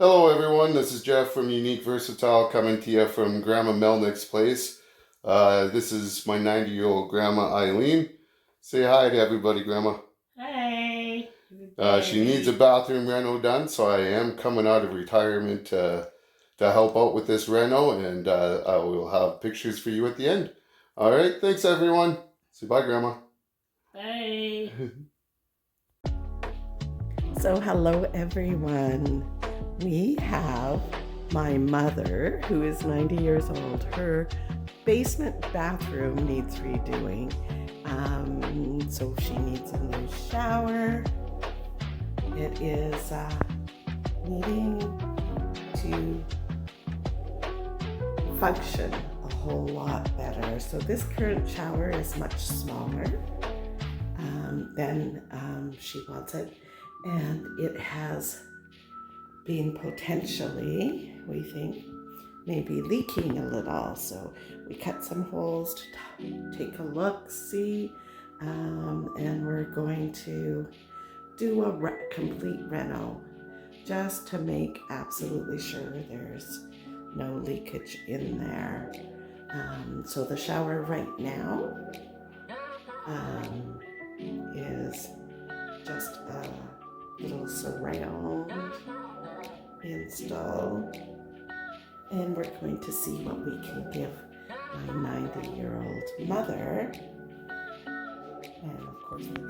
Hello everyone, this is Jeff from Unique Versatile coming to you from Grandma Melnick's place. This is my 90-year-old grandma Eileen. Say hi to everybody, Grandma. Hey. She needs a bathroom reno done, so I am coming out of retirement to help out with this reno, and I will have pictures for you at the end. All right, thanks everyone. Say bye, Grandma. Bye. So, hello everyone. We have my mother, who is 90 years old. Her basement bathroom needs redoing. So, she needs a new shower. It is needing to function a whole lot better. So, this current shower is much smaller than she wants it. And it has been potentially, we think, maybe leaking a little. So we cut some holes to take a look, see, and we're going to do a complete reno just to make absolutely sure there's no leakage in there. So the shower right now is just a little surround install, and we're going to see what we can give my 90-year-old mother. And of course, the